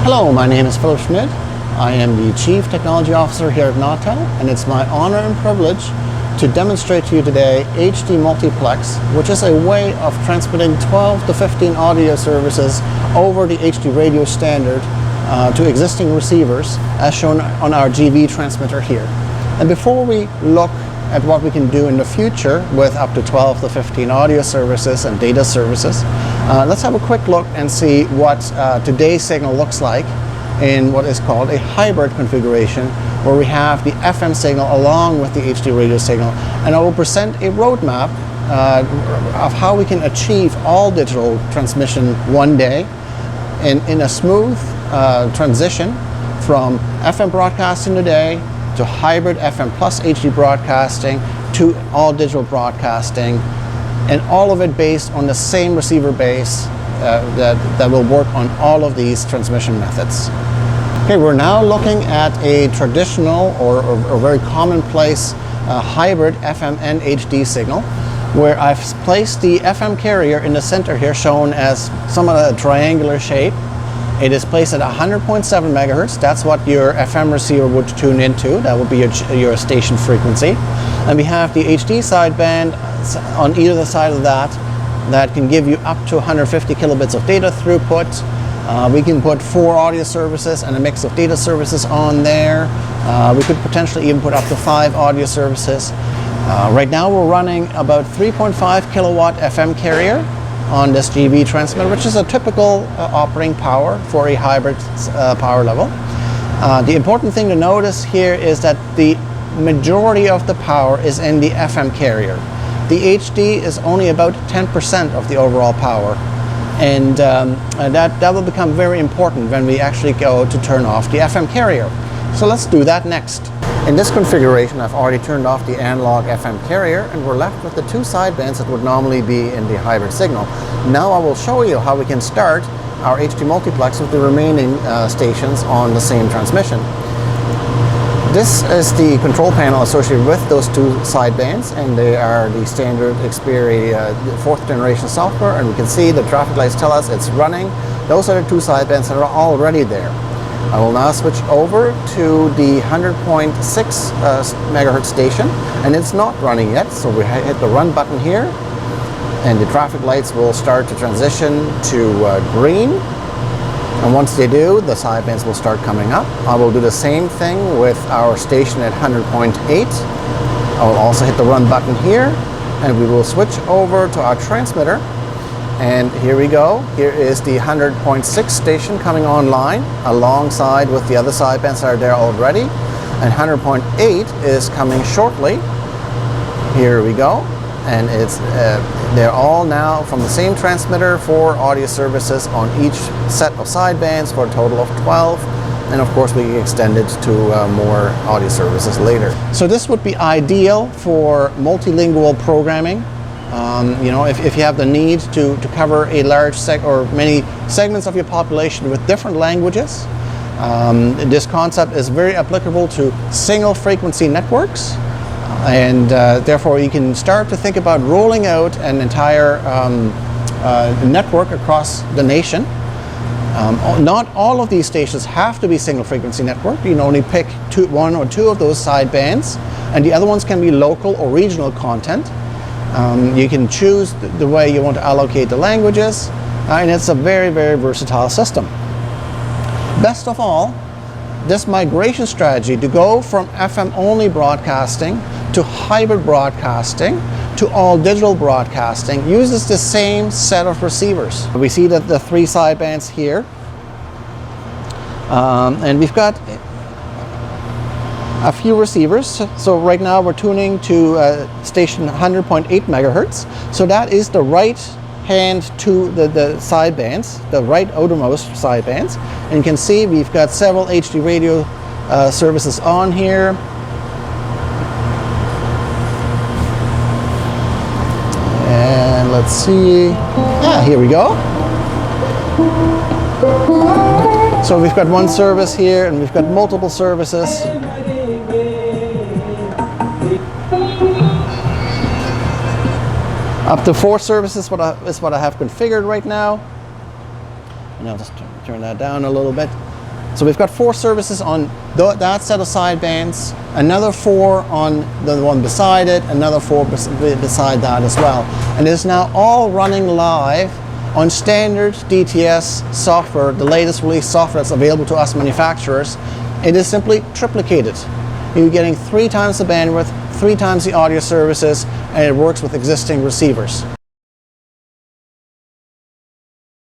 Hello, my name is Philipp Schmid. I am the Chief Technology Officer here at Nautel, and it's my honor and privilege to demonstrate to you today HD Multiplex, which is a way of transmitting 12 to 15 audio services over the HD radio standard to existing receivers, as shown on our GV transmitter here. And before we look at what we can do in the future with up to 12 to 15 audio services and data services, let's have a quick look and see what today's signal looks like in what is called a hybrid configuration, where we have the FM signal along with the HD radio signal. And I will present a roadmap of how we can achieve all digital transmission one day in a smooth transition from FM broadcasting today to hybrid FM plus HD broadcasting to all digital broadcasting, and all of it based on the same receiver base that will work on all of these transmission methods. Okay, we're now looking at a traditional or very commonplace hybrid FM and HD signal, where I've placed the FM carrier in the center here, shown as somewhat a triangular shape. It is placed at 100.7 megahertz. That's what your FM receiver would tune into. That would be your station frequency. And we have the HD sideband on either side of that can give you up to 150 kilobits of data throughput. We can put 4 audio services and a mix of data services on there. We could potentially even put up to 5 audio services. Right now we're running about 3.5 kilowatt FM carrier on this GV transmitter, which is a typical operating power for a hybrid power level. The important thing to notice here is that the majority of the power is in the FM carrier. The HD is only about 10% of the overall power, and that will become very important when we actually go to turn off the FM carrier. So let's do that next. In this configuration, I've already turned off the analog FM carrier, and we're left with the 2 sidebands that would normally be in the hybrid signal. Now I will show you how we can start our HD multiplex with the remaining stations on the same transmission. This is the control panel associated with those 2 sidebands, and they are the standard Xperi 4th generation software, and we can see the traffic lights tell us it's running. Those are the 2 sidebands that are already there. I will now switch over to the 100.6 megahertz station, and it's not running yet, so we hit the run button here, and the traffic lights will start to transition to green. And once they do, the sidebands will start coming up. I will do the same thing with our station at 100.8. I will also hit the run button here, and we will switch over to our transmitter. And here we go. Here is the 100.6 station coming online alongside with the other sidebands that are there already. And 100.8 is coming shortly. Here we go. And it's they're all now from the same transmitter, 4 audio services on each set of sidebands for a total of 12. And of course we can extend it to more audio services later. So this would be ideal for multilingual programming. You know, if you have the need to cover a large or many segments of your population with different languages, this concept is very applicable to single frequency networks, and therefore you can start to think about rolling out an entire network across the nation. Not all of these stations have to be single frequency network. You can only pick 1 or 2 of those sidebands, and the other ones can be local or regional content. You can choose the way you want to allocate the languages, and it's a very, very versatile system. Best of all, this migration strategy to go from FM only broadcasting to hybrid broadcasting to all digital broadcasting uses the same set of receivers. We see that the 3 sidebands here, and we've got a few receivers. So right now we're tuning to station 100.8 megahertz. So that is the right hand to the sidebands, the right outermost sidebands. And you can see we've got several HD radio services on here. And let's see. Yeah, here we go. So we've got 1 service here, and we've got multiple services. Up to 4 services is what I have configured right now. And I'll just turn that down a little bit. So we've got 4 services on that set of sidebands, another 4 on the one beside it, another 4 beside that as well. And it is now all running live on standard DTS software, the latest release software that's available to us manufacturers. It is simply triplicated. You're getting 3 times the bandwidth, 3 times the audio services, and it works with existing receivers.